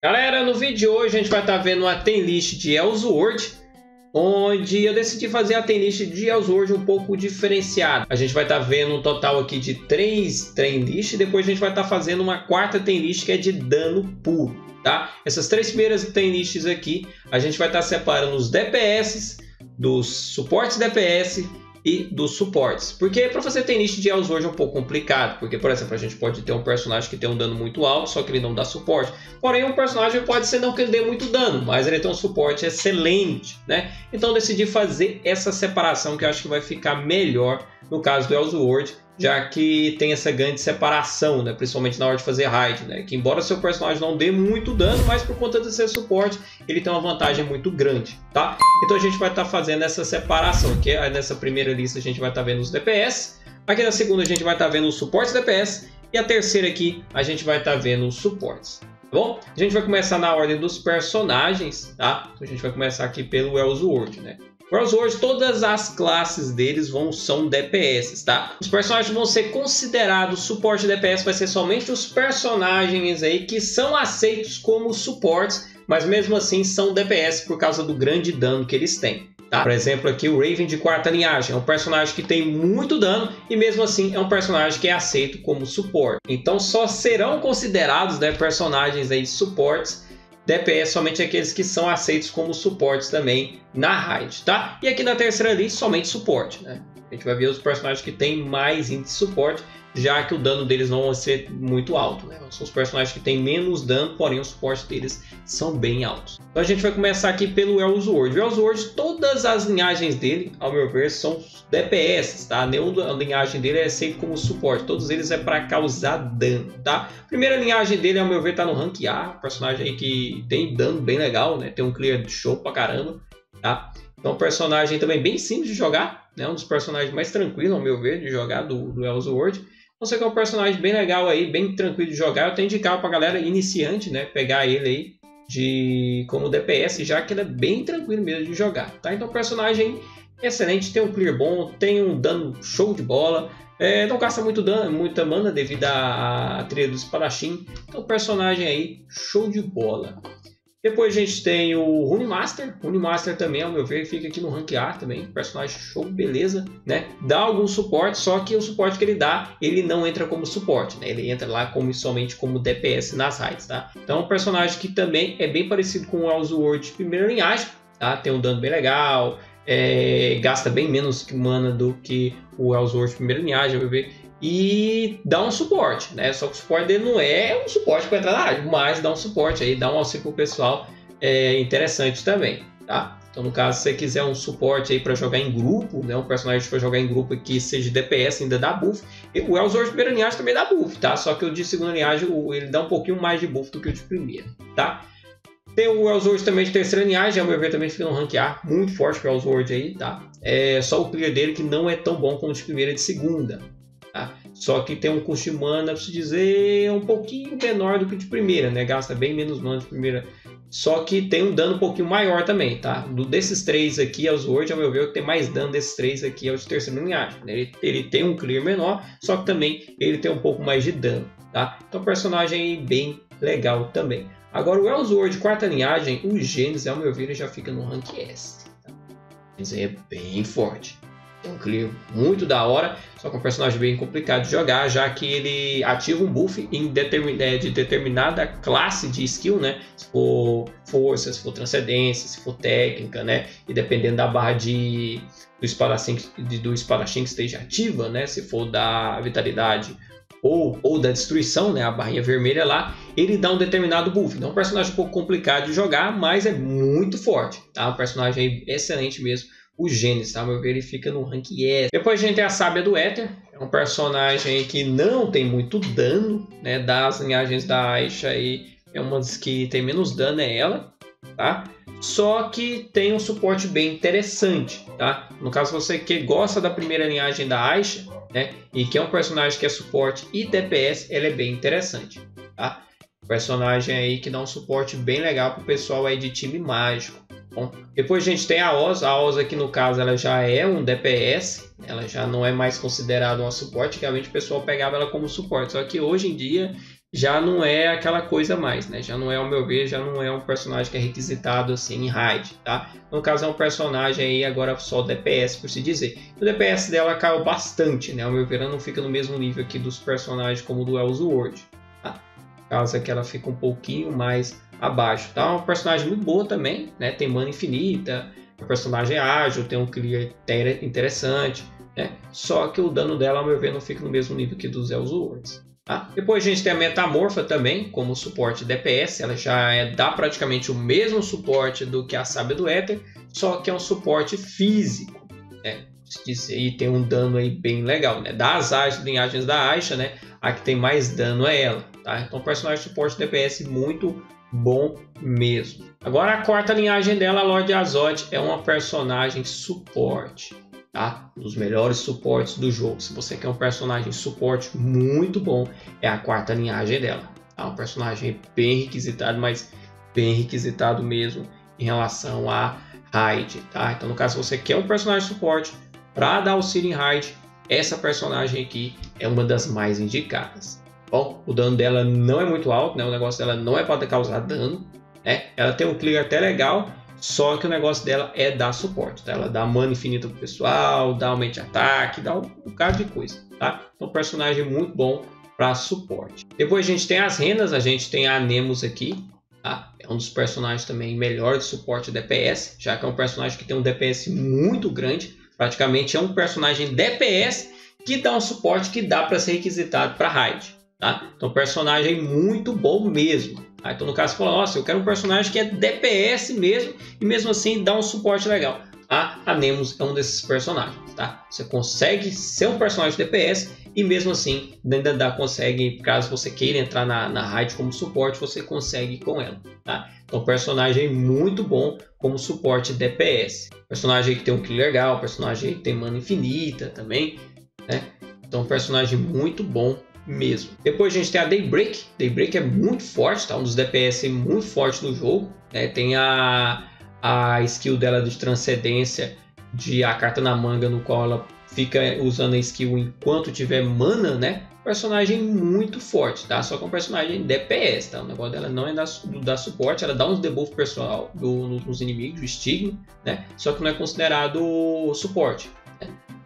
Galera, no vídeo de hoje a gente vai estar vendo uma tem list de Elsword, onde eu decidi fazer a tem list de Elsword um pouco diferenciada. A gente vai estar vendo um total aqui de 3 tem list, e depois a gente vai estar fazendo uma quarta tem list que é de dano puro, tá? Essas 3 primeiras tem lists aqui, a gente vai estar separando os DPS, dos suportes DPS e dos suportes. Porque para fazer tem list de Elsword é um pouco complicado, porque, por exemplo, a gente pode ter um personagem que tem um dano muito alto, só que ele não dá suporte. Porém, um personagem pode ser não que ele dê muito dano, mas ele tem um suporte excelente, né? Então eu decidi fazer essa separação que eu acho que vai ficar melhor no caso do Elsword, já que tem essa grande separação, né? Principalmente na hora de fazer raid, né? Que embora seu personagem não dê muito dano, mas por conta de ser suporte, ele tem uma vantagem muito grande, tá? Então a gente vai estar fazendo essa separação aqui. Nessa primeira lista a gente vai estar vendo os DPS, aqui na segunda a gente vai estar vendo os suportes DPS, e a terceira aqui a gente vai estar vendo os suportes. Tá bom? A gente vai começar na ordem dos personagens, tá? Então a gente vai começar aqui pelo Elsword, né? O Elsword, todas as classes deles são DPS, tá? Os personagens vão ser considerados suporte DPS, vai ser somente os personagens aí que são aceitos como suportes, mas mesmo assim são DPS por causa do grande dano que eles têm, tá? Por exemplo, aqui o Raven de quarta linhagem é um personagem que tem muito dano e mesmo assim é um personagem que é aceito como suporte. Então só serão considerados, né, personagens aí de suportes DPS somente aqueles que são aceitos como suportes também na raid, tá? E aqui na terceira lista somente suporte, né? A gente vai ver os personagens que tem mais índice de suporte, já que o dano deles não vai ser muito alto, né? São os personagens que têm menos dano, porém o suporte deles são bem altos. Então a gente vai começar aqui pelo Elsword. O Elsword, todas as linhagens dele, ao meu ver, são DPS, tá? Nenhuma linhagem dele é aceito como suporte, todos eles é para causar dano, tá? Primeira linhagem dele, ao meu ver, tá no rank A, personagem aí que tem dano bem legal, né? Tem um clear show pra caramba, tá? Então um personagem também bem simples de jogar, né? Um dos personagens mais tranquilos, ao meu ver, de jogar do Elsword. Então você que é um personagem bem legal aí, bem tranquilo de jogar, eu tenho indicado pra galera iniciante, né? Pegar ele aí como DPS, já que ele é bem tranquilo mesmo de jogar, tá? Então personagem excelente, tem um clear bom, tem um dano show de bola, não gasta muito dano, muita mana devido à trilha do espadachim. Então personagem aí show de bola. Depois a gente tem o Runemaster. Runemaster também, ao meu ver, fica aqui no rank A também. Personagem show, beleza, né? Dá algum suporte, só que o suporte que ele dá, ele não entra como suporte, né? Ele entra lá somente como DPS nas raids, tá? Então é um personagem que também é bem parecido com o Elsword de primeira linhagem, tá? Tem um dano bem legal, gasta bem menos mana do que o Elsword de primeira linhagem, ao meu ver. E dá um suporte, né? Só que o suporte dele não é um suporte para entrar na área, mas dá um suporte aí, dá um auxílio pro pessoal interessante também, tá? Então no caso, se você quiser um suporte aí para jogar em grupo, né? Um personagem para jogar em grupo que seja DPS ainda dá buff. E o Elsword de primeira linhagem também dá buff, tá? Só que o de segunda linhagem ele dá um pouquinho mais de buff do que o de primeira, tá? Tem o Elsword também de terceira linhagem, ao meu ver também fica no rank A, muito forte para o Elsword aí, tá? Só o clear dele que não é tão bom como o de primeira e de segunda. Tá? Só que tem um custo de mana, preciso dizer, um pouquinho menor do que o de primeira, né? Gasta bem menos mana de primeira. Só que tem um dano um pouquinho maior também, tá? Desses 3 aqui, Elsword, ao meu ver, o que tem mais dano desses 3 aqui é o de terceira linhagem. Ele tem um clear menor, só que também ele tem um pouco mais de dano, tá? Então personagem bem legal também. Agora o Elsword de quarta linhagem, o Genesis, ao meu ver, ele já fica no rank S. Tá? Isso aí é bem forte. Tem um clear muito da hora, só que é um personagem bem complicado de jogar, já que ele ativa um buff de determinada classe de skill, né? Se for força, se for transcendência, se for técnica, né? E dependendo da barra do espadachim que esteja ativa, né? Se for da vitalidade ou da destruição, né? A barrinha vermelha lá, ele dá um determinado buff. Então é um personagem um pouco complicado de jogar, mas é muito forte, tá? Um personagem excelente mesmo. O Genesis, tá? Meu ver, ele fica no rank S. Depois a gente tem a Sábia do Éter. É um personagem que não tem muito dano, né? Das linhagens da Aisha aí, é uma das que tem menos dano, é ela, tá? Só que tem um suporte bem interessante, tá? No caso, você que gosta da primeira linhagem da Aisha, né? E que é um personagem que é suporte e DPS, ela é bem interessante, tá? Personagem aí que dá um suporte bem legal pro pessoal aí de time mágico. Bom, depois a gente tem a Oz aqui no caso ela já é um DPS, ela já não é mais considerada um suporte, antigamente o pessoal pegava ela como suporte, só que hoje em dia já não é aquela coisa mais, né? Já não é, ao meu ver, já não é um personagem que é requisitado assim em raid, tá? No caso é um personagem aí agora só DPS, por se dizer. O DPS dela caiu bastante, né? Ao meu ver, ela não fica no mesmo nível aqui dos personagens como o do Elsword, tá? No caso aqui ela fica um pouquinho mais abaixo, tá? É uma personagem muito boa também, né? Tem mana infinita, é um personagem ágil, tem um clear interessante, né? Só que o dano dela, ao meu ver, não fica no mesmo nível que dos Elswords. Tá? Depois a gente tem a Metamorfa também, como suporte DPS, ela já dá praticamente o mesmo suporte do que a Sábia do Éter, só que é um suporte físico, né? E tem um dano aí bem legal, né? Das linhagens da Aisha, né? A que tem mais dano é ela, tá? Então personagem de suporte DPS muito bom mesmo. Agora a quarta linhagem dela, a Lorde Azoth, é uma personagem suporte. Tá? Um dos melhores suportes do jogo. Se você quer um personagem suporte muito bom, é a quarta linhagem dela. Tá? Um personagem bem requisitado, mas bem requisitado mesmo em relação a raid. Tá? Então, no caso, se você quer um personagem suporte para dar auxílio em raid, essa personagem aqui é uma das mais indicadas. Bom, o dano dela não é muito alto, né? O negócio dela não é para causar dano, né? Ela tem um clear até legal. Só que o negócio dela é dar suporte, tá? Ela dá mana infinita pro pessoal, dá aumento de ataque, dá um bocado de coisa, tá? Então, personagem muito bom para suporte. Depois a gente tem as renas, a gente tem a Anemus aqui, tá? É um dos personagens também melhor de suporte DPS, já que é um personagem que tem um DPS muito grande, praticamente é um personagem DPS que dá um suporte que dá para ser requisitado para raid, tá? Então, personagem muito bom mesmo. Então, no caso, você fala, nossa, eu quero um personagem que é DPS mesmo e mesmo assim dá um suporte legal. A Anemus é um desses personagens, tá? Você consegue ser um personagem DPS e mesmo assim ainda consegue, caso você queira entrar na raid como suporte, você consegue com ela, tá? Então, personagem muito bom como suporte DPS. Personagem que tem um kill legal, personagem que tem mana infinita também, né? Então, personagem muito bom mesmo. Depois a gente tem a Daybreak. Daybreak é muito forte, tá? Um dos DPS muito forte do jogo, né? Tem a skill dela de transcendência, de a carta na manga, no qual ela fica usando a skill enquanto tiver mana, né? Personagem muito forte, tá? Só que é um personagem DPS, tá? O negócio dela não é dar suporte, ela dá uns debuff pessoal nos inimigos, do estigma, né? Só que não é considerado suporte.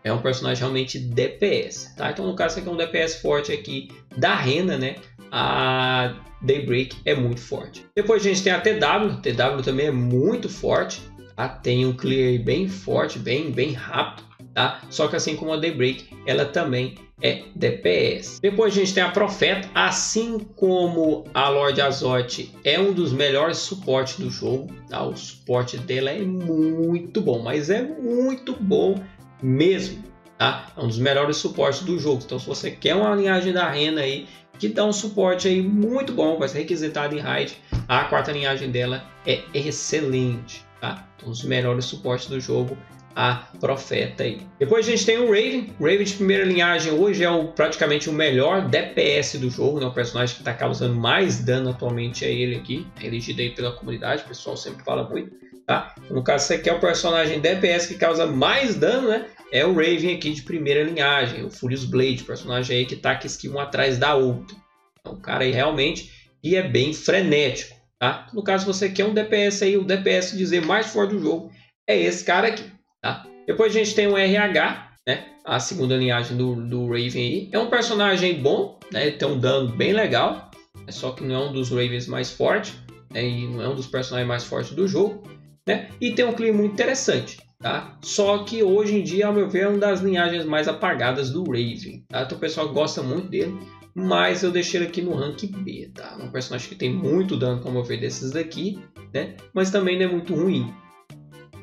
É um personagem realmente DPS, tá? Então, no caso, esse aqui é um DPS forte aqui da Rena, né? A Daybreak é muito forte. Depois a gente tem a TW. A TW também é muito forte, tá? Tem um clear bem forte, bem rápido, tá? Só que assim como a Daybreak, ela também é DPS. Depois a gente tem a Profeta. Assim como a Lorde Azoth é um dos melhores suportes do jogo, tá? O suporte dela é muito bom, mas é muito bom mesmo, tá? É um dos melhores suportes do jogo. Então, se você quer uma linhagem da Rena aí que dá um suporte aí muito bom, vai ser requisitado em raid, a quarta linhagem dela é excelente, tá? Um dos melhores suportes do jogo, a Profeta aí. Depois a gente tem o Raven. Raven de primeira linhagem hoje é praticamente o melhor DPS do jogo, né? O personagem que está causando mais dano atualmente é ele aqui, é elegido aí pela comunidade, o pessoal sempre fala muito, tá? No caso, você quer o personagem DPS que causa mais dano, né? É o Raven aqui de primeira linhagem, o Furious Blade, personagem aí que tá com skill uma atrás da outra. Então, o cara aí realmente e é bem frenético, tá? No caso, você quer um DPS aí, o DPS dizer mais forte do jogo é esse cara aqui, tá? Depois a gente tem o RH, né? A segunda linhagem do Raven aí. É um personagem bom, né? Ele tem um dano bem legal, só que não é um dos Ravens mais fortes, né? E não é um dos personagens mais fortes do jogo, né? E tem um clima muito interessante, tá? Só que hoje em dia, ao meu ver, é uma das linhagens mais apagadas do Raven, tá? Então o pessoal gosta muito dele, mas eu deixei ele aqui no rank B, tá? Um personagem que tem muito dano, como eu ver desses daqui, né? Mas também não é muito ruim.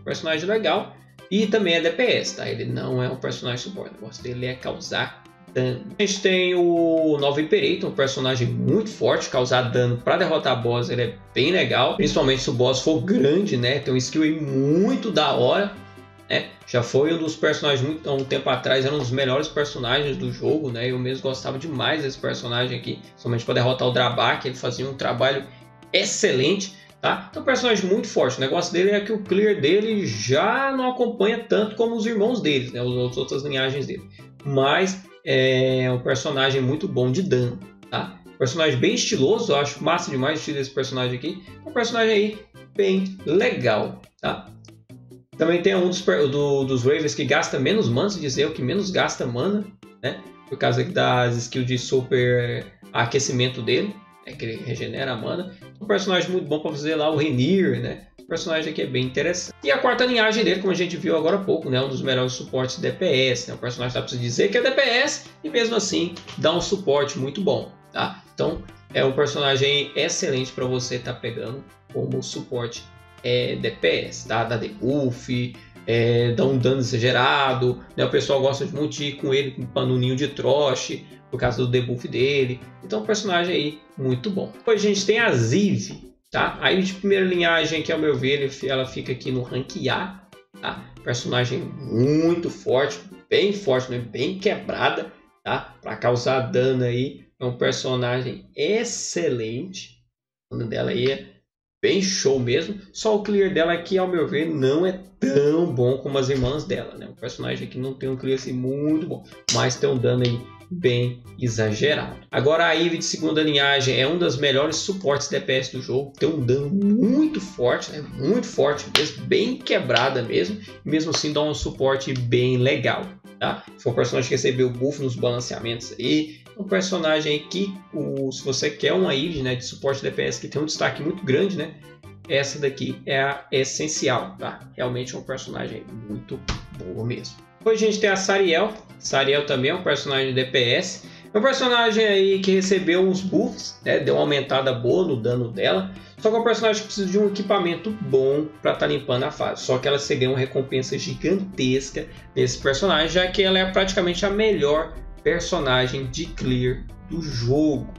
Personagem legal e também é DPS, tá? Ele não é um personagem suporte, o negócio dele é causar dano. A gente tem o Nova Imperator, um personagem muito forte, causar dano para derrotar boss, ele é bem legal, principalmente se o boss for grande, né? Tem um skill aí muito da hora, né? Já foi um dos personagens há um tempo atrás, era um dos melhores personagens do jogo, né? Eu mesmo gostava demais desse personagem aqui, somente para derrotar o Drabak, ele fazia um trabalho excelente, tá? Então, um personagem muito forte. O negócio dele é que o clear dele já não acompanha tanto como os irmãos dele, né? As outras linhagens dele, mas é um personagem muito bom de dano, tá? Personagem bem estiloso, eu acho massa demais o estilo desse personagem aqui. Um personagem aí bem legal, tá? Também tem um dos Ravens que gasta menos mana, se dizer o que menos gasta mana, né? Por causa das skills de super aquecimento dele, que ele regenera a mana. Um personagem muito bom para fazer lá o Rainier, né? O personagem aqui é bem interessante. E a quarta linhagem dele, como a gente viu agora há pouco, né? Um dos melhores suportes DPS, né? O personagem dá para se dizer que é DPS e mesmo assim dá um suporte muito bom, tá? Então é um personagem excelente para você estar pegando como suporte DPS, tá? Dá debuff, dá um dano exagerado, né? O pessoal gosta de muito ir com ele com um ninho de troche por causa do debuff dele. Então, um personagem aí muito bom. Depois a gente tem a Ziv, tá? Aí de primeira linhagem, que ao meu ver, ela fica aqui no rank A, tá? Personagem muito forte, bem quebrada, tá? Para causar dano aí, é um personagem excelente. O dano dela aí é bem show mesmo. Só o clear dela aqui, ao meu ver, não é tão bom como as irmãs dela, né? Um personagem aqui não tem um clear assim muito bom, mas tem um dano aí bem exagerado. Agora a Eve de segunda linhagem é um dos melhores suportes DPS do jogo, tem um dano muito forte, né? Muito forte mesmo, bem quebrada mesmo, mesmo assim dá um suporte bem legal, tá? Foi um personagem que recebeu buff nos balanceamentos aí, um personagem aí que, se você quer uma Eve, né, de suporte DPS que tem um destaque muito grande, né? Essa daqui é a essencial, tá? Realmente é um personagem muito bom mesmo. Depois a gente tem a Sariel. Sariel também é um personagem de DPS. É um personagem aí que recebeu uns buffs, né? Deu uma aumentada boa no dano dela. Só que é um personagem que precisa de um equipamento bom para estar limpando a fase. Só que ela ganha uma recompensa gigantesca nesse personagem, já que ela é praticamente a melhor personagem de clear do jogo.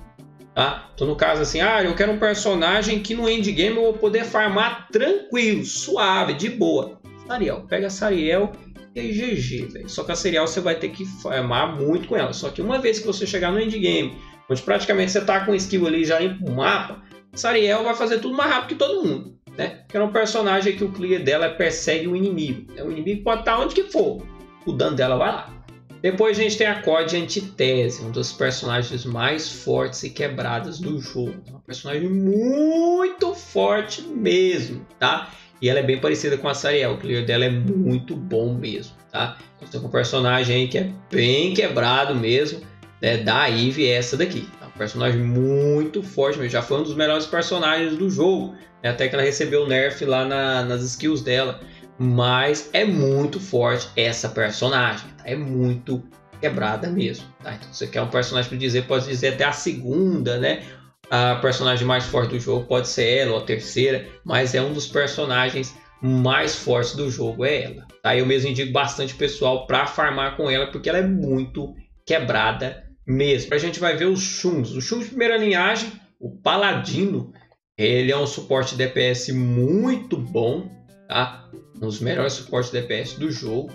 Tá? Então, no caso assim, eu quero um personagem que no endgame eu vou poder farmar tranquilo, suave, de boa. Sariel, pega a Sariel e GG, velho. Só que a Sariel você vai ter que farmar muito com ela. Só que uma vez que você chegar no endgame, onde praticamente você tá com skill ali já limpa o mapa, Sariel vai fazer tudo mais rápido que todo mundo, né? Que é um personagem que o clear dela persegue o inimigo. O inimigo pode estar onde que for, o dano dela vai lá. Depois a gente tem a Code Antítese, um dos personagens mais fortes e quebradas do jogo. É uma personagem muito forte mesmo, tá? E ela é bem parecida com a Sariel, o clear dela é muito bom mesmo, tá? Então tem um personagem aí que é bem quebrado mesmo, né? Da Eve essa daqui. É um personagem muito forte mesmo, já foi um dos melhores personagens do jogo, né? Até que ela recebeu nerf lá nas skills dela. Mas é muito forte essa personagem, tá? É muito quebrada mesmo, tá? Então você quer um personagem para dizer, pode dizer até a segunda, né? A personagem mais forte do jogo pode ser ela ou a terceira, mas é um dos personagens mais fortes do jogo, é ela, tá? Eu mesmo indico bastante pessoal para farmar com ela, porque ela é muito quebrada mesmo. A gente vai ver os Shuns. O Shun de primeira linhagem, o Paladino, ele é um suporte DPS muito bom, tá? Um dos melhores suportes DPS do jogo.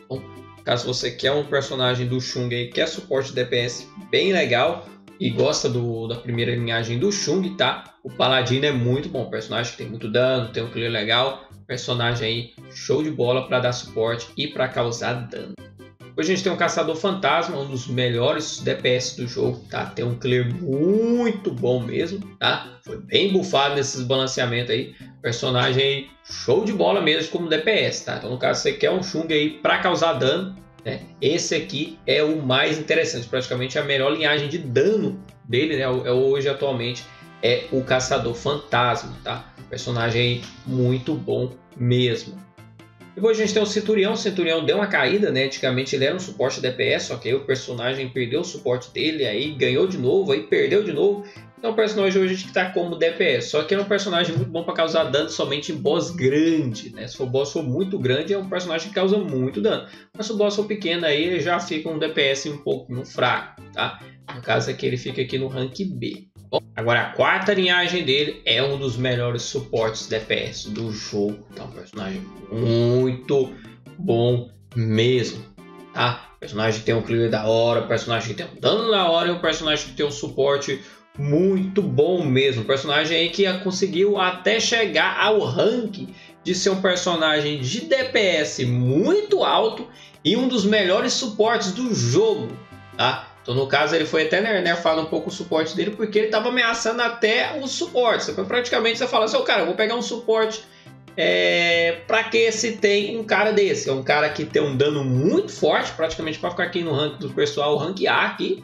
Então, caso você quer um personagem do Chung aí, quer suporte DPS bem legal e gosta da primeira linhagem do Chung, tá? O Paladino é muito bom, personagem que tem muito dano, tem um clear legal, personagem aí show de bola para dar suporte e para causar dano. Depois a gente tem um Caçador Fantasma, um dos melhores DPS do jogo, tá? Tem um clear muito bom mesmo, tá? Foi bem bufado nesses balanceamentos aí. Personagem aí, show de bola mesmo como DPS, tá? Então no caso você quer um Chung aí para causar dano, né? Esse aqui é o mais interessante, praticamente a melhor linhagem de dano dele, né? Hoje atualmente é o Caçador Fantasma, tá? Personagem aí muito bom mesmo. Depois a gente tem o Centurião. O Centurião deu uma caída, né? Antigamente ele era um suporte DPS, só que aí o personagem perdeu o suporte dele, aí ganhou de novo, aí perdeu de novo. Então o personagem hoje a gente está como DPS, só que é um personagem muito bom para causar dano somente em boss grande, né? Se o boss for muito grande, é um personagem que causa muito dano. Mas se o boss for pequeno, aí ele já fica um DPS um pouco fraco, tá? No caso aqui ele fica aqui no rank B. Bom, agora a quarta linhagem dele é um dos melhores suportes DPS do jogo. Então, um personagem muito bom mesmo, tá? O personagem que tem um clear da hora, o personagem que tem um dano da hora e um personagem que tem um suporte muito bom mesmo. Um personagem aí que conseguiu até chegar ao rank de ser um personagem de DPS muito alto e um dos melhores suportes do jogo, tá? Então no caso ele foi até nerfado um pouco o suporte dele, porque ele estava ameaçando até os suportes. Praticamente você fala assim, cara, eu vou pegar um suporte pra que se tem um cara desse? É um cara que tem um dano muito forte, praticamente para ficar aqui no rank do pessoal, rank A aqui.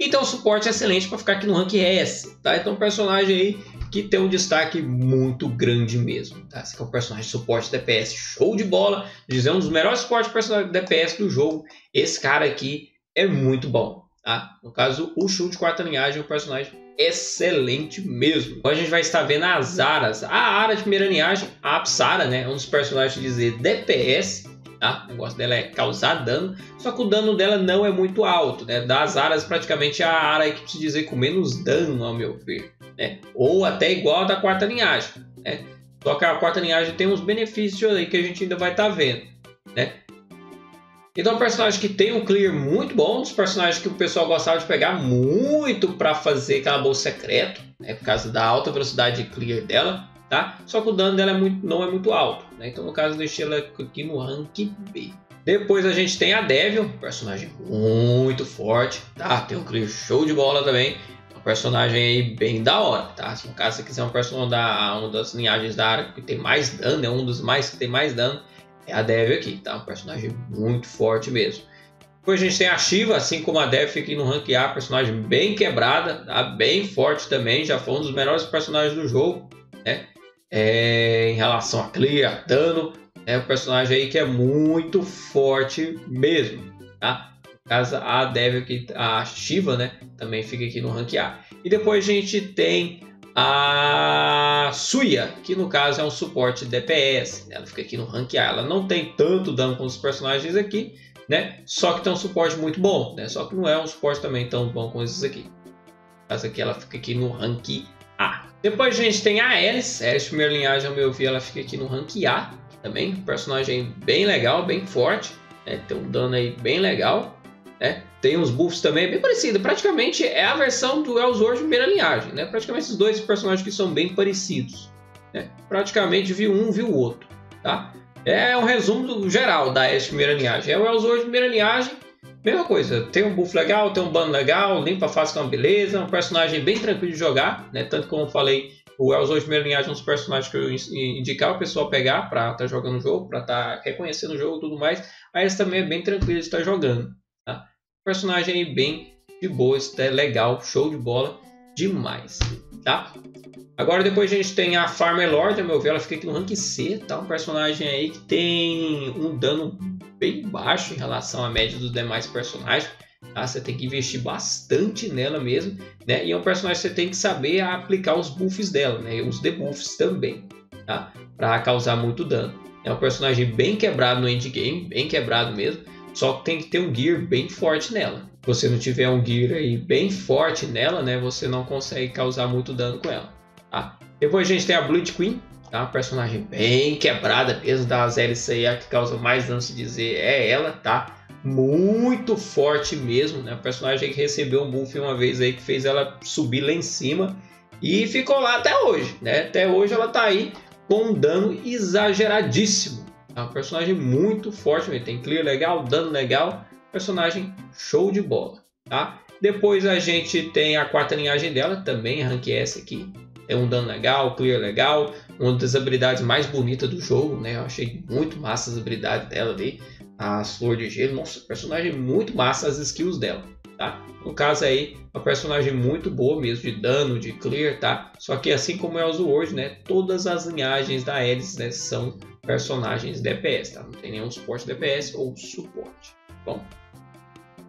E tem um suporte excelente para ficar aqui no rank S, tá? Então um personagem aí que tem um destaque muito grande mesmo, tá? Esse aqui é um personagem de suporte DPS show de bola, dizer um dos melhores suportes personagens de DPS do jogo. Esse cara aqui é muito bom, tá? No caso, o Shun de quarta linhagem é um personagem excelente mesmo. Então a gente vai estar vendo as Aras. A Ara de primeira linhagem, a Apsara, né? É um dos personagens de dizer DPS, tá? O negócio dela é causar dano, só que o dano dela não é muito alto, né? Das Aras, praticamente a Ara aí que precisa dizer com menos dano, ao meu ver, né? Ou até igual a da quarta linhagem, né? Só que a quarta linhagem tem uns benefícios aí que a gente ainda vai estar vendo, né? Então é um personagem que tem um clear muito bom, um dos personagens que o pessoal gostava de pegar muito para fazer aquela bolsa secreto, né? Por causa da alta velocidade de clear dela, tá? Só que o dano dela não é muito alto, né? Então no caso eu deixei ela aqui no rank B. Depois a gente tem a Devil, um personagem muito forte, tá? Tem um clear show de bola também, um personagem aí bem da hora, tá? Se no caso você quiser um personagem uma das linhagens da área que tem mais dano, é um dos mais que tem mais dano, é a Devil aqui, tá? Um personagem muito forte mesmo. Depois a gente tem a Shiva, assim como a Devil fica aqui no rank A, personagem bem quebrada, tá? Bem forte também, já foi um dos melhores personagens do jogo, né? Em relação a clear, dano, é um personagem aí que é muito forte mesmo, tá? No caso, a Devil aqui, a Shiva, né? Também fica aqui no rank A. E depois a gente tem a Suya, que no caso é um suporte DPS, né? Ela fica aqui no rank A. Ela não tem tanto dano como os personagens aqui, né? Só que tem um suporte muito bom, né? Só que não é um suporte também tão bom como esses aqui. No caso aqui ela fica aqui no rank A. Depois a gente tem a Alice. A Alice primeira linhagem, ao meu ver, ela fica aqui no rank A também. Um personagem bem legal, bem forte, né? Tem um dano aí bem legal, né? Tem uns buffs também bem parecidos. Praticamente é a versão do Elsword primeira linhagem, né? Praticamente esses dois personagens que são bem parecidos, né? Praticamente viu um, viu o outro, tá? É um resumo geral da Alice primeira linhagem. É o Elsword primeira linhagem, mesma coisa. Tem um buff legal, tem um ban legal, limpa fácil com uma beleza. Um personagem bem tranquilo de jogar, né? Tanto como eu falei, o Elsword primeira linhagem é um dos personagens que eu indicar o pessoal pegar para estar jogando o jogo, para estar reconhecendo o jogo e tudo mais. A Alice também é bem tranquilo de estar jogando, tá? Personagem aí bem de boa, é legal, show de bola demais, tá? Agora depois a gente tem a Farmer Lord, a meu ver, ela fica aqui no rank C, tá? Um personagem aí que tem um dano bem baixo em relação à média dos demais personagens, tá? Você tem que investir bastante nela mesmo, né? E é um personagem que você tem que saber aplicar os buffs dela, né? E os debuffs também, tá? Para causar muito dano. É um personagem bem quebrado no endgame, bem quebrado mesmo. Só que tem que ter um gear bem forte nela. Se você não tiver um gear aí bem forte nela, né, você não consegue causar muito dano com ela, tá? Depois a gente tem a Blood Queen, tá? Uma personagem bem quebrada mesmo, das hélices aí, a que causa mais dano, se dizer, é ela, tá? Muito forte mesmo, né? A personagem que recebeu um buff uma vez aí que fez ela subir lá em cima e ficou lá até hoje, né? Até hoje ela tá aí com um dano exageradíssimo. É um personagem muito forte, tem clear legal, dano legal, personagem show de bola, tá? Depois a gente tem a quarta linhagem dela, também rank S aqui, é um dano legal, clear legal, uma das habilidades mais bonitas do jogo, né? Eu achei muito massa as habilidades dela ali, a flor de gelo, nossa, personagem muito massa as skills dela, tá? No caso aí, uma personagem muito boa mesmo, de dano, de clear, tá? Só que assim como é o Elsword, né? Todas as linhagens da Alice, né, são personagens DPS, tá? Não tem nenhum suporte DPS ou suporte. Bom,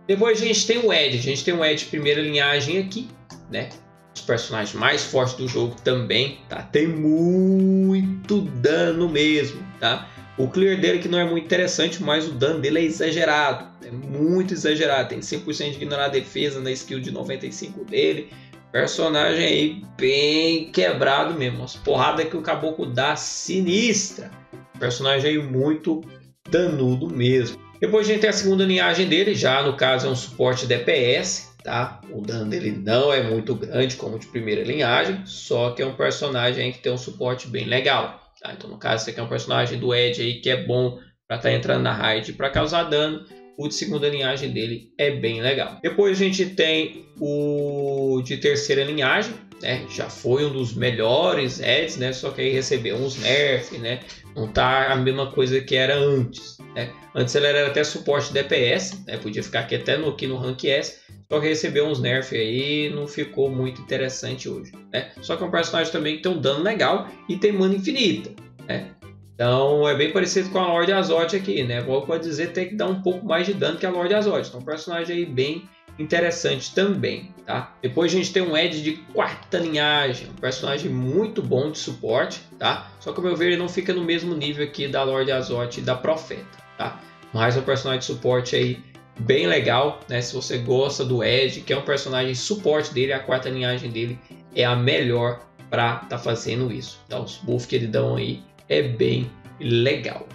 depois a gente tem o Edge. A gente tem o Edge primeira linhagem aqui, né? Os personagens mais fortes do jogo também, tá? Tem muito dano mesmo, tá? O clear dele que não é muito interessante, mas o dano dele é exagerado. É muito exagerado. Tem 100% de ignorar a defesa na skill de 95 dele. Personagem aí bem quebrado mesmo. As porradas que o caboclo dá sinistra. Personagem aí muito danudo mesmo. Depois a gente tem a segunda linhagem dele, já no caso é um suporte DPS, tá? O dano dele não é muito grande como de primeira linhagem, só que é um personagem aí que tem um suporte bem legal, tá? Então no caso esse aqui é um personagem do Edge aí que é bom para estar entrando na raid para causar dano. o de segunda linhagem dele é bem legal. Depois a gente tem o de terceira linhagem, né? Já foi um dos melhores Eds, né? Só que aí recebeu uns nerfs, né? Não tá a mesma coisa que era antes, né? Antes ele era até suporte DPS, né? Podia ficar aqui até aqui no Rank S, só que recebeu uns nerfs aí, não ficou muito interessante hoje, né? Só que é um personagem também que tem um dano legal e tem mana infinita, né? Então é bem parecido com a Lorde Azoth aqui, né? Pode dizer tem que dar um pouco mais de dano que a Lorde Azoth. Então um personagem aí bem interessante também, tá? Depois a gente tem um Ed de quarta linhagem, um personagem muito bom de suporte, tá? Só que ao meu ver ele não fica no mesmo nível aqui da Lorde Azoth e da Profeta, tá? Mas é um personagem de suporte aí bem legal, né? Se você gosta do Ed, que é um personagem suporte dele, a quarta linhagem dele é a melhor para tá fazendo isso. Então os buffs que ele dão aí é bem legal.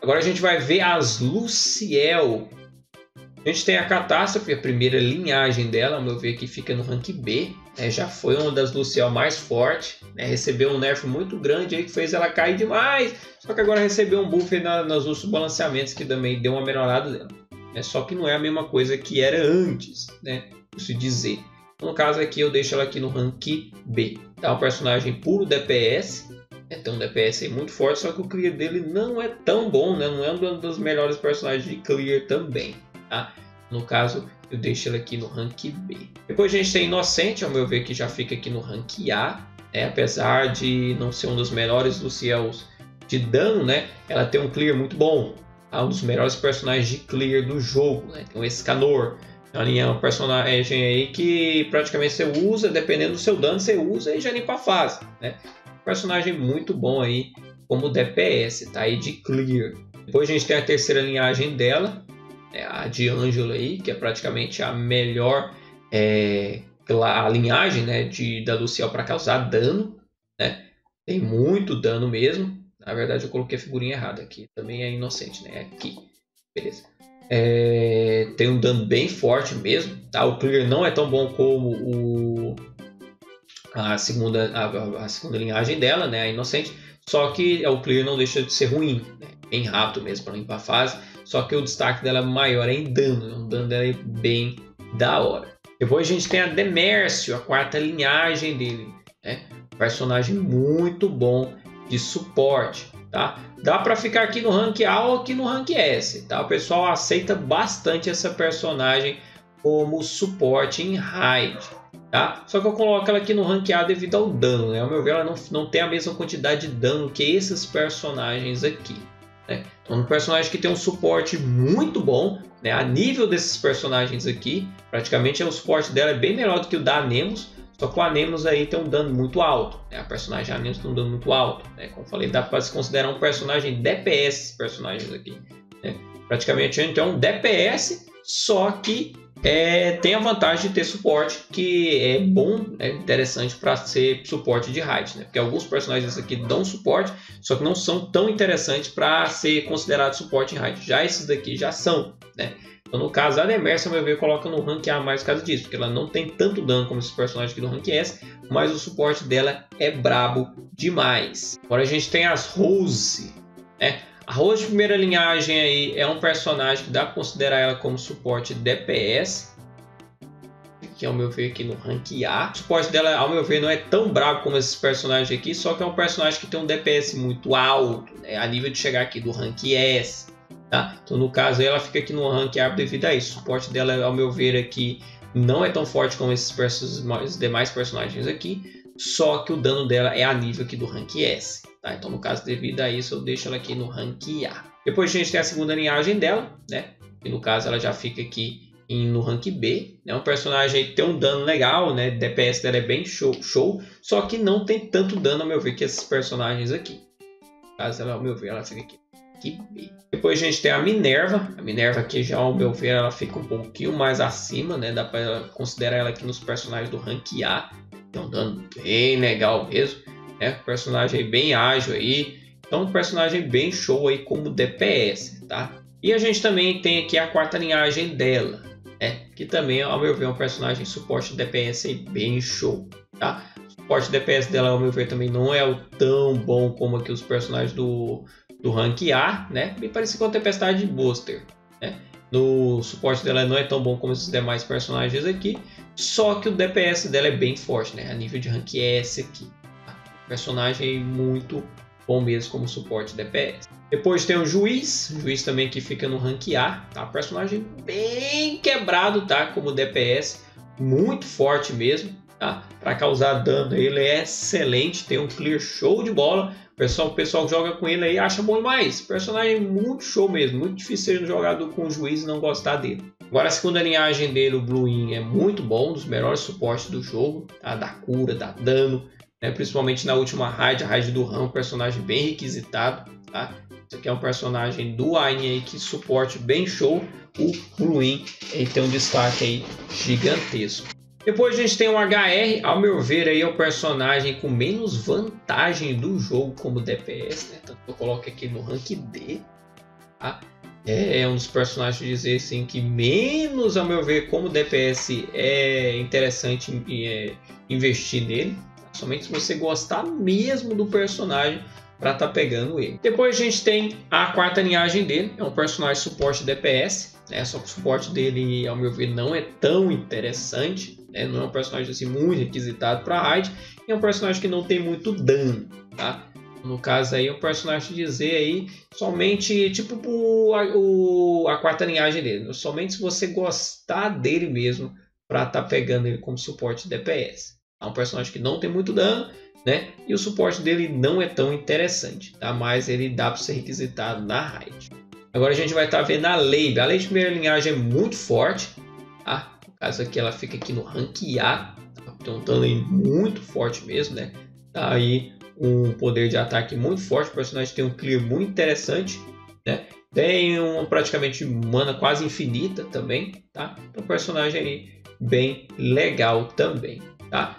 Agora a gente vai ver as Luciel. A gente tem a Catástrofe, a primeira linhagem dela, ao meu ver que fica no rank B, né? Já foi uma das Luciel mais fortes, né? Recebeu um nerf muito grande aí que fez ela cair demais, só que agora recebeu um buff nos outros balanceamentos que também deu uma melhorada dela, né? Só que não é a mesma coisa que era antes, né? Isso dizer. No caso aqui eu deixo ela aqui no rank B, tá? Um personagem puro DPS, tem um DPS aí muito forte, só que o clear dele não é tão bom, né? Não é um dos melhores personagens de clear também, tá? No caso, eu deixo ele aqui no rank B. Depois a gente tem Inocente, ao meu ver que já fica aqui no rank A, né? Apesar de não ser um dos melhores Luciels de dano, né? Ela tem um clear muito bom, tá? Um dos melhores personagens de clear do jogo, né? Tem um Escanor. É um personagem aí que praticamente você usa, dependendo do seu dano, você usa e já limpa a fase, né? Personagem muito bom aí como DPS, tá aí de clear. Depois a gente tem a terceira linhagem dela, a de Ângelo aí, que é praticamente a melhor a linhagem, né, da Luciel para causar dano, né? Tem muito dano mesmo. Na verdade eu coloquei a figurinha errada aqui, também é Inocente, né? Aqui, beleza. Tem um dano bem forte mesmo, tá? O clear não é tão bom como a segunda linhagem dela, né, a Inocente, só que o clear não deixa de ser ruim, né, bem rápido mesmo para limpar a fase, só que o destaque dela maior é em dano, o dano dela é bem da hora. Depois a gente tem a Demércio, a quarta linhagem dele, né, personagem muito bom de suporte, tá? Dá para ficar aqui no rank A ou aqui no rank S, tá? O pessoal aceita bastante essa personagem como suporte em raid, tá? Só que eu coloco ela aqui no rank A devido ao dano, né? Ao meu ver, ela não tem a mesma quantidade de dano que esses personagens aqui, né? Então, um personagem que tem um suporte muito bom, né? A nível desses personagens aqui, praticamente o suporte dela é bem melhor do que o da Anemos, só que o Anemos aí tem um dano muito alto, né? A personagem Anemos tem um dano muito alto, né? Como falei, dá para se considerar um personagem DPS, esses personagens aqui, né? Praticamente então um DPS, só que tem a vantagem de ter suporte, que é bom, é interessante para ser suporte de raid, né? Porque alguns personagens aqui dão suporte, só que não são tão interessantes para ser considerado suporte em raid. Já esses daqui já são, né? Então, no caso, a Demércio, ao meu ver, coloca no rank A mais por causa disso, porque ela não tem tanto dano como esses personagens aqui do rank S, mas o suporte dela é brabo demais. Agora a gente tem as Rose, né? A Rose de primeira linhagem aí é um personagem que dá para considerar ela como suporte DPS, que ao meu ver aqui no rank A. O suporte dela, ao meu ver, não é tão brabo como esses personagens aqui, só que é um personagem que tem um DPS muito alto, né? A nível de chegar aqui do rank S, tá? Então no caso ela fica aqui no rank A devido a isso. O suporte dela, ao meu ver aqui, não é tão forte como esses demais personagens aqui, só que o dano dela é a nível aqui do rank S. Tá? Então, no caso, devido a isso, eu deixo ela aqui no rank A. Depois a gente tem a segunda linhagem dela, né? E no caso, ela já fica aqui no rank B. É um personagem que tem um dano legal, né? DPS dela é bem show, só que não tem tanto dano, ao meu ver, que esses personagens aqui. No caso, ela, ao meu ver, ela fica aqui no rank B. Depois a gente tem a Minerva. A Minerva aqui, já ao meu ver, ela fica um pouquinho mais acima, né? Dá para considerar ela aqui nos personagens do rank A. Tem um dano bem legal mesmo. Personagem bem ágil aí, então um personagem bem show aí como DPS, tá? E a gente também tem aqui a quarta linhagem dela, que também, ao meu ver, é um personagem suporte DPS aí bem show, tá? O suporte DPS dela, ao meu ver, também não é tão bom como aqui os personagens do rank A, né? Bem parecido com a Tempestade Buster, né? No suporte dela não é tão bom como esses demais personagens aqui. Só que o DPS dela é bem forte, né? A nível de rank S aqui. Tá? Personagem muito bom mesmo como suporte DPS. Depois tem o Juiz. O Juiz também que fica no rank A. Tá? Personagem bem quebrado, tá? Como DPS. Muito forte mesmo. Tá? Para causar dano ele é excelente. Tem um clear show de bola. O pessoal que joga com ele aí acha bom demais. Personagem muito show mesmo. Muito difícil ser jogado com o Juiz e não gostar dele. Agora a segunda linhagem dele, o Bluin, é muito bom. Um dos melhores suportes do jogo. Tá? Dá cura, dá dano. Né? Principalmente na última raid. A raid do Ram. Um personagem bem requisitado. Tá? Esse aqui é um personagem do Aine aí que suporte bem show. O Bluin tem um destaque aí gigantesco. Depois a gente tem o HR, ao meu ver aí é o personagem com menos vantagem do jogo como DPS, né? Tanto que eu coloco aqui no rank D, tá? É um dos personagens, dizer assim, que menos, ao meu ver, como DPS é interessante investir nele, tá? Somente se você gostar mesmo do personagem para estar pegando ele. Depois a gente tem a quarta linhagem dele, é um personagem suporte DPS, né? Só que o suporte dele, ao meu ver, não é tão interessante. Não é um personagem assim muito requisitado para raid, e é um personagem que não tem muito dano, tá? No caso aí é um personagem dizer aí somente tipo a quarta linhagem dele, somente se você gostar dele mesmo para estar pegando ele como suporte DPS. É um personagem que não tem muito dano, né? E o suporte dele não é tão interessante, tá? Mas ele dá para ser requisitado na raid. Agora a gente vai estar vendo a Lei. A Lei de primeira linhagem é muito forte, tá? Caso aqui ela fica aqui no rank A, tá? Tem um dano aí muito forte mesmo, né? Tá aí um poder de ataque muito forte, o personagem tem um clear muito interessante, né? Tem praticamente mana quase infinita também, tá? Então personagem aí bem legal também, tá?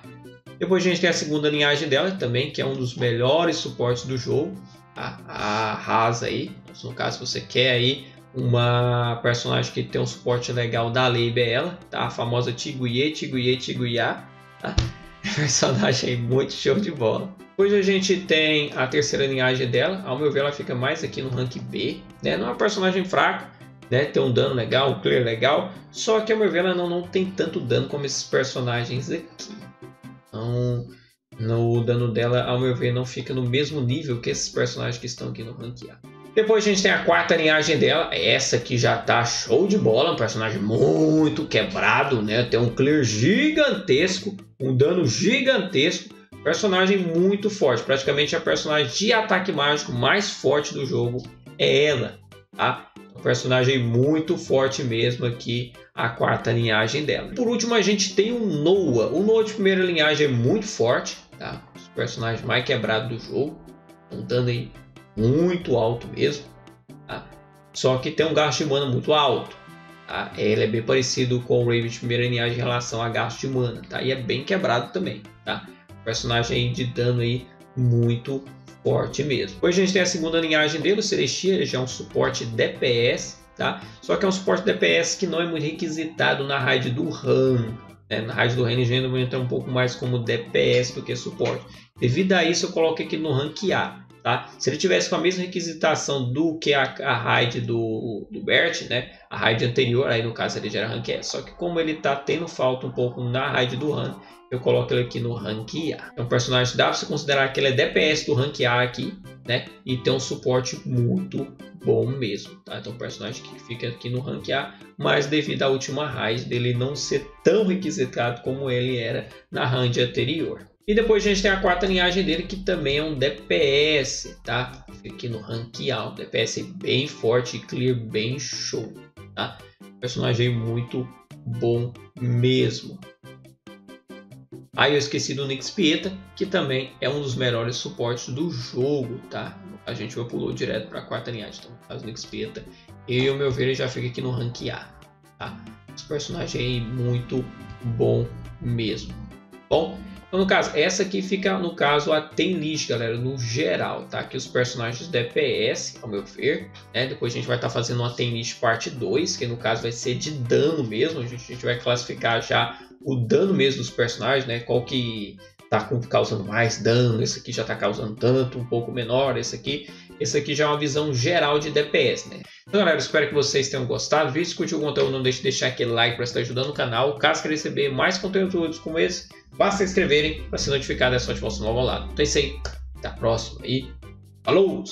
Depois a gente tem a segunda linhagem dela também, que é um dos melhores suportes do jogo, tá? A Rasa aí, no caso se você quer aí uma personagem que tem um suporte legal da Lei ela, tá? A famosa Tiguiê, tá? Personagem muito show de bola. Depois a gente tem a terceira linhagem dela, ao meu ver ela fica mais aqui no rank B, né? Não é uma personagem fraca, né? Tem um dano legal, um clear legal, só que ao meu ver ela não tem tanto dano como esses personagens aqui. Então, o dano dela, ao meu ver, não fica no mesmo nível que esses personagens que estão aqui no rank A. Depois a gente tem a quarta linhagem dela, essa aqui já tá show de bola, um personagem muito quebrado, né? Tem um clear gigantesco, um dano gigantesco, personagem muito forte, praticamente a personagem de ataque mágico mais forte do jogo é ela, tá? Um personagem muito forte mesmo aqui, a quarta linhagem dela. Por último a gente tem o Noah. O Noah de primeira linhagem é muito forte, tá? Os personagens mais quebrados do jogo, um dano aí muito alto mesmo, tá? Só que tem um gasto de mana muito alto, tá? Ele é bem parecido com o Raven de primeira linhagem em relação a gasto de mana, tá? E é bem quebrado também, tá? Personagem aí de dano aí muito forte mesmo. Depois a gente tem a segunda linhagem dele, o Celestia, ele já é um suporte DPS, tá? Só que é um suporte DPS que não é muito requisitado na raid do Ram, né? Na raid do Ram ele já entra um pouco mais como DPS do que suporte. Devido a isso eu coloquei aqui no rank A. Tá? Se ele tivesse com a mesma requisitação do que a raid do Bert, né? A raid anterior, aí no caso ele já era rank S. Só que como ele tá tendo falta um pouco na raid do Ram, eu coloco ele aqui no rank A. É um personagem que dá para você considerar que ele é DPS do rank A aqui, né? E tem um suporte muito bom mesmo, tá? Então, um personagem que fica aqui no rank A, mas devido à última raid dele não ser tão requisitado como ele era na raid anterior. E depois a gente tem a quarta linhagem dele, que também é um DPS, tá? Fica aqui no rank A, um DPS bem forte e clear bem show, tá? Personagem muito bom mesmo. Aí eu esqueci do Nyx Pieta, que também é um dos melhores suportes do jogo, tá? A gente vai pulou direto para a quarta linhagem, então, o Nyx Pieta, e o meu ver ele já fica aqui no rank A, tá? Esse personagem aí muito bom mesmo. Bom, então, no caso, essa aqui fica, no caso, a Tem List, galera, no geral, tá? Aqui os personagens DPS, ao meu ver, né? Depois a gente vai estar fazendo uma Tem List parte 2, que no caso vai ser de dano mesmo. A gente vai classificar já o dano mesmo dos personagens, né? Qual que tá causando mais dano, esse aqui já tá causando tanto, um pouco menor, esse aqui já é uma visão geral de DPS, né? Então, galera, espero que vocês tenham gostado. Se curtiu o conteúdo, não deixe de deixar aquele like para estar ajudando o canal. Caso queira receber mais conteúdos como esse, basta se inscreverem para ser notificado dessa notificação nova ao lado. Então é isso aí, até a próxima e falou!